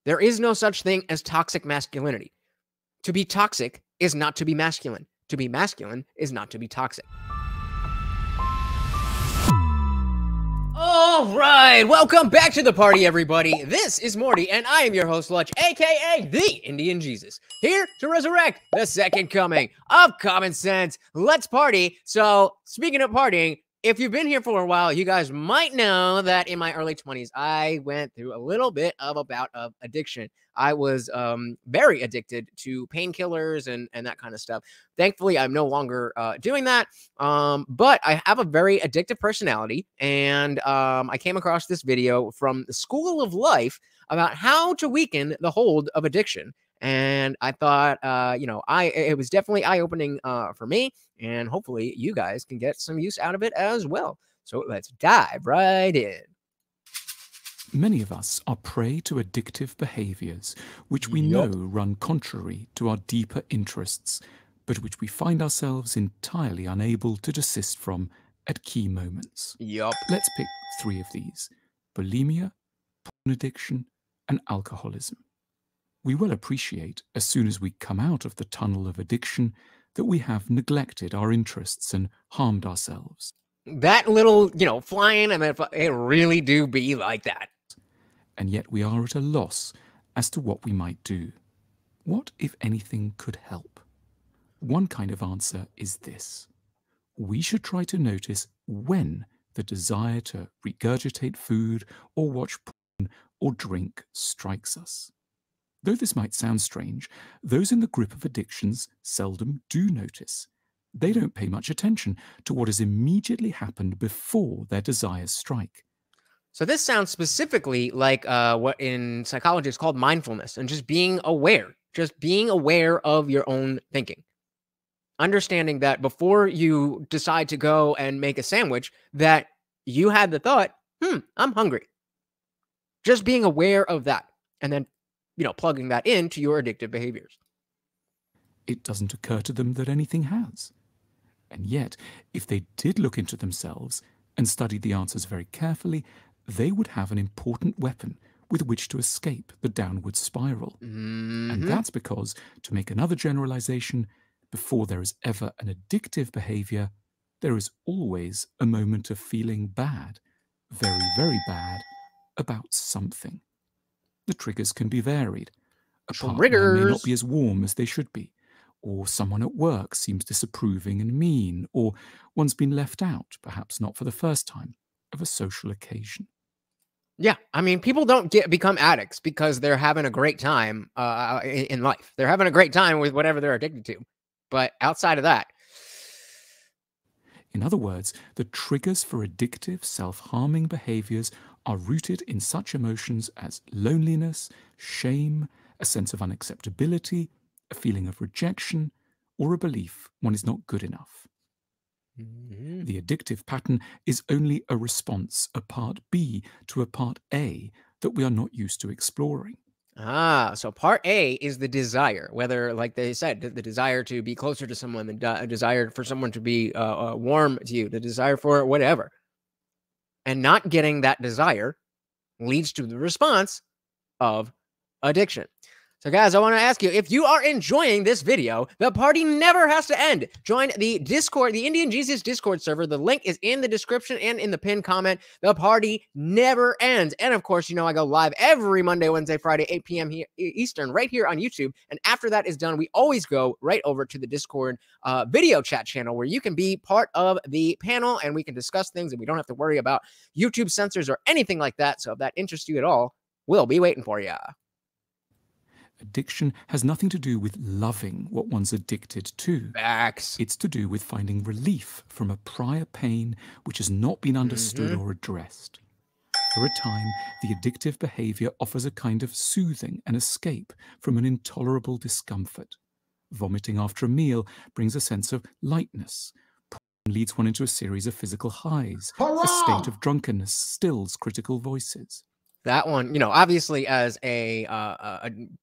There is no such thing as toxic masculinity. To be toxic is not to be masculine. To be masculine is not to be toxic. All right, welcome back to the party, everybody. This is Morty, and I am your host, Lutch, aka the Indian Jesus, here to resurrect the second coming of common sense. Let's party. So, speaking of partying, if you've been here for a while, you guys might know that in my early 20s, I went through a little bit of a bout of addiction. I was very addicted to painkillers and that kind of stuff. Thankfully, I'm no longer doing that, but I have a very addictive personality, and I came across this video from the School of Life about how to weaken the hold of addiction. And I thought, it was definitely eye-opening for me, and hopefully you guys can get some use out of it as well. So let's dive right in. Many of us are prey to addictive behaviors, which we know run contrary to our deeper interests, but which we find ourselves entirely unable to desist from at key moments. Let's pick 3 of these: bulimia, porn addiction, and alcoholism. We will appreciate, as soon as we come out of the tunnel of addiction, that we have neglected our interests and harmed ourselves. That little, flying, and it really do be like that. And yet we are at a loss as to what we might do. What, if anything, could help? One kind of answer is this: we should try to notice when the desire to regurgitate food or watch porn or drink strikes us. Though this might sound strange, those in the grip of addictions seldom do notice. They don't pay much attention to what has immediately happened before their desires strike. So this sounds specifically like what in psychology is called mindfulness, and just being aware of your own thinking. Understanding that before you decide to go and make a sandwich, that you had the thought, I'm hungry. Just being aware of that, and then, plugging that into your addictive behaviors. It doesn't occur to them that anything has. And yet, if they did look into themselves and studied the answers very carefully, they would have an important weapon with which to escape the downward spiral. And that's because, to make another generalization, before there is ever an addictive behavior, there is always a moment of feeling bad, very, very bad, about something. The triggers can be varied. A partner may not be as warm as they should be, or someone at work seems disapproving and mean, or one's been left out, perhaps not for the first time, of a social occasion. Yeah, I mean, people don't become addicts because they're having a great time in life. They're having a great time with whatever they're addicted to. But outside of that... In other words, the triggers for addictive, self-harming behaviors are rooted in such emotions as loneliness, shame, a sense of unacceptability, a feeling of rejection, or a belief one is not good enough. The addictive pattern is only a response, a part B to a part A that we are not used to exploring. So part A is the desire, whether, like they said, the desire to be closer to someone, the desire for someone to be warm to you, the desire for whatever. And not getting that desire leads to the response of addiction. So guys, I want to ask you, if you are enjoying this video, the party never has to end. Join the Discord, the Indian Jesus Discord server. The link is in the description and in the pinned comment. The party never ends. And of course, I go live every Monday, Wednesday, Friday, 8 p.m. Eastern, right here on YouTube. And after that is done, we always go right over to the Discord video chat channel where you can be part of the panel and we can discuss things and we don't have to worry about YouTube censors or anything like that. So if that interests you at all, we'll be waiting for you. Addiction has nothing to do with loving what one's addicted to. Facts. It's to do with finding relief from a prior pain which has not been understood or addressed. For a time, the addictive behavior offers a kind of soothing and escape from an intolerable discomfort. Vomiting after a meal brings a sense of lightness. Porn leads one into a series of physical highs. A state of drunkenness stills critical voices. That one, obviously as a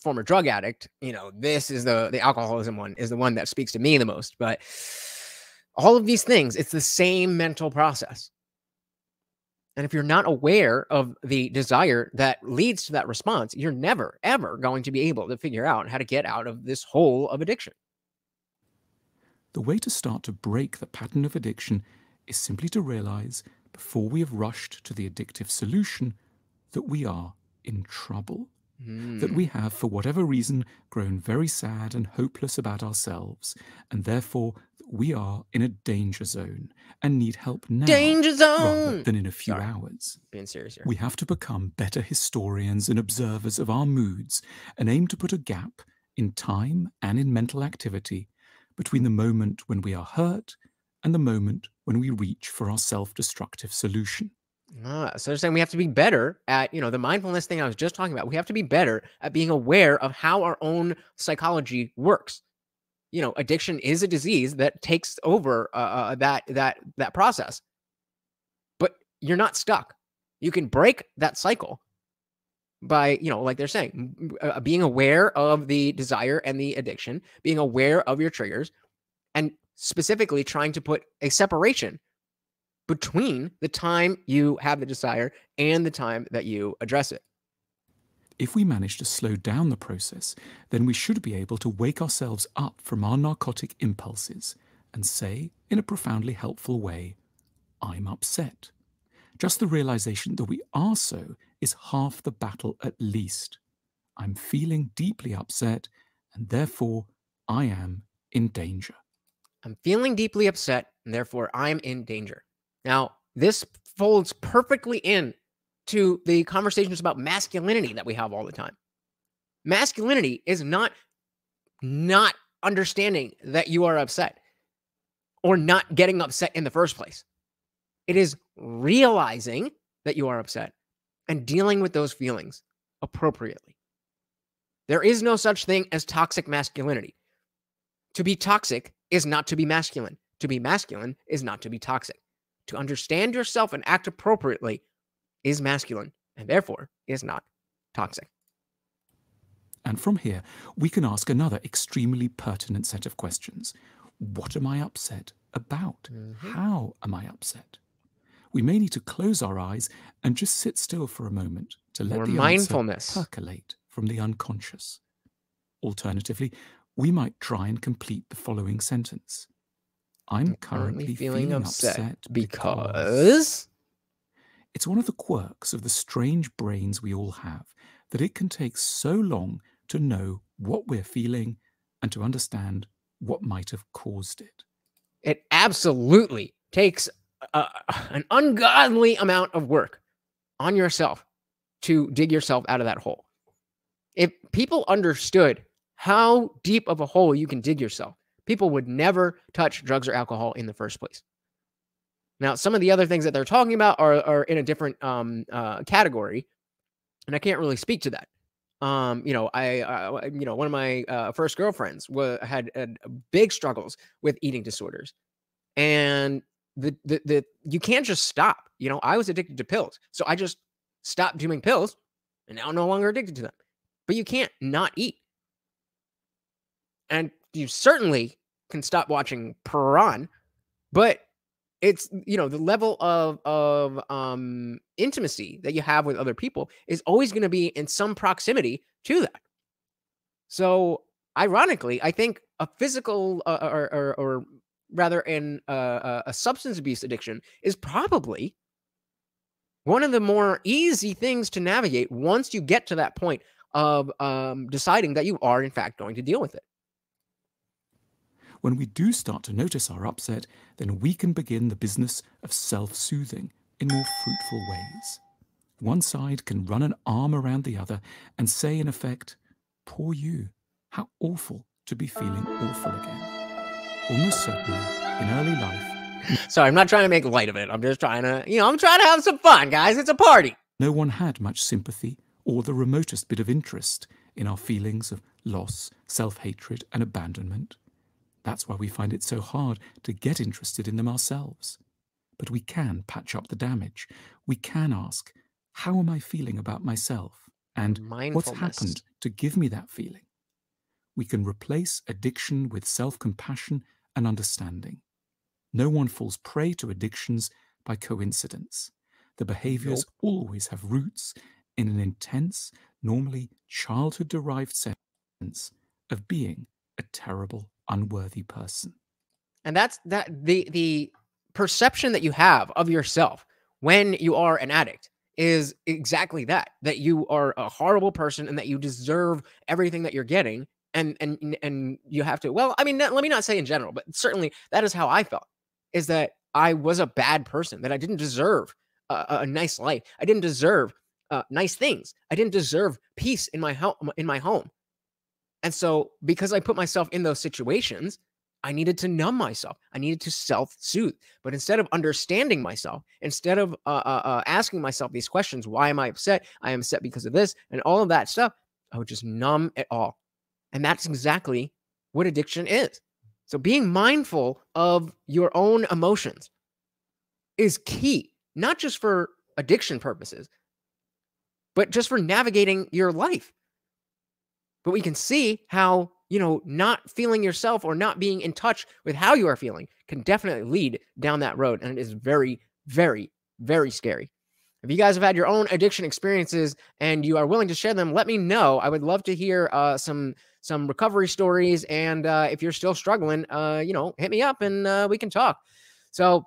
former drug addict, this is the alcoholism one is the one that speaks to me the most. But all of these things, it's the same mental process. And if you're not aware of the desire that leads to that response, you're never, ever going to be able to figure out how to get out of this hole of addiction. The way to start to break the pattern of addiction is simply to realize, before we have rushed to the addictive solution, that we are in trouble. That we have, for whatever reason, grown very sad and hopeless about ourselves, and therefore that we are in a danger zone and need help now Danger zone! rather than in a few Sorry. hours. Being serious here. We have to become better historians and observers of our moods and aim to put a gap in time and in mental activity between the moment when we are hurt and the moment when we reach for our self-destructive solution. So they're saying we have to be better at, the mindfulness thing I was just talking about. We have to be better at being aware of how our own psychology works. Addiction is a disease that takes over that process. But you're not stuck. You can break that cycle by, like they're saying, being aware of the desire and the addiction, being aware of your triggers, and specifically trying to put a separation between the time you have the desire and the time that you address it. If we manage to slow down the process, then we should be able to wake ourselves up from our narcotic impulses and say, in a profoundly helpful way, I'm upset. Just the realization that we are so is half the battle at least. I'm feeling deeply upset, and therefore I am in danger. I'm feeling deeply upset, and therefore I'm in danger. Now, this folds perfectly in to the conversations about masculinity that we have all the time. Masculinity is not understanding that you are upset or not getting upset in the first place. It is realizing that you are upset and dealing with those feelings appropriately. There is no such thing as toxic masculinity. To be toxic is not to be masculine. To be masculine is not to be toxic. To understand yourself and act appropriately is masculine, and therefore is not toxic. And from here, we can ask another extremely pertinent set of questions. What am I upset about? How am I upset? We may need to close our eyes and just sit still for a moment to let the mindfulness answer percolate from the unconscious. Alternatively, we might try and complete the following sentence. I'm currently feeling upset because... It's one of the quirks of the strange brains we all have that it can take so long to know what we're feeling and to understand what might have caused it. It absolutely takes an ungodly amount of work on yourself to dig yourself out of that hole. If people understood how deep of a hole you can dig yourself, people would never touch drugs or alcohol in the first place. Now, some of the other things that they're talking about are in a different category, and I can't really speak to that. One of my first girlfriends had big struggles with eating disorders, and the you can't just stop. I was addicted to pills, so I just stopped doing pills, and now I'm no longer addicted to them. But you can't not eat, and you certainly can stop watching porn, but it's, the level of intimacy that you have with other people is always going to be in some proximity to that. So ironically, I think a physical or rather a substance abuse addiction is probably one of the more easy things to navigate once you get to that point of deciding that you are in fact going to deal with it. When we do start to notice our upset, then we can begin the business of self-soothing in more fruitful ways. One side can run an arm around the other and say, in effect, poor you, how awful to be feeling awful again. Almost certainly, in early life... Sorry, I'm not trying to make light of it. I'm just trying to, I'm trying to have some fun, guys. It's a party. No one had much sympathy or the remotest bit of interest in our feelings of loss, self-hatred, and abandonment. That's why we find it so hard to get interested in them ourselves. But we can patch up the damage. We can ask, how am I feeling about myself? And what's happened to give me that feeling? We can replace addiction with self-compassion and understanding. No one falls prey to addictions by coincidence. The behaviors always have roots in an intense, normally childhood-derived sense of being a terrible, unworthy person. And that's the perception that you have of yourself when you are an addict is exactly that you are a horrible person and that you deserve everything that you're getting. And you have to, well, I mean, let me not say in general, but certainly that is how I felt, is that I was a bad person, that I didn't deserve a nice life. I didn't deserve nice things. I didn't deserve peace in my home. And so because I put myself in those situations, I needed to numb myself. I needed to self-soothe. But instead of understanding myself, instead of asking myself these questions, why am I upset? I am upset because of this and all of that stuff, I would just numb it all. And that's exactly what addiction is. So being mindful of your own emotions is key, not just for addiction purposes, but just for navigating your life. But we can see how, not feeling yourself or not being in touch with how you are feeling can definitely lead down that road. And it is very, very, very scary. If you guys have had your own addiction experiences and you are willing to share them, let me know. I would love to hear some recovery stories. And if you're still struggling, hit me up and we can talk. So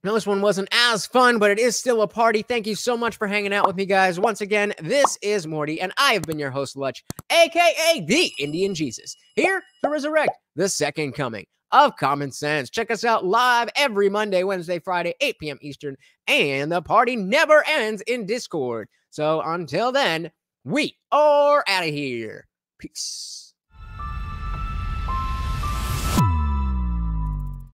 I know this one wasn't as fun, but it is still a party. Thank you so much for hanging out with me, guys. Once again, this is Morty, and I have been your host, Lutch, a.k.a. the Indian Jesus, here to resurrect the second coming of common sense. Check us out live every Monday, Wednesday, Friday, 8 p.m. Eastern, and the party never ends in Discord. So until then, we are out of here. Peace.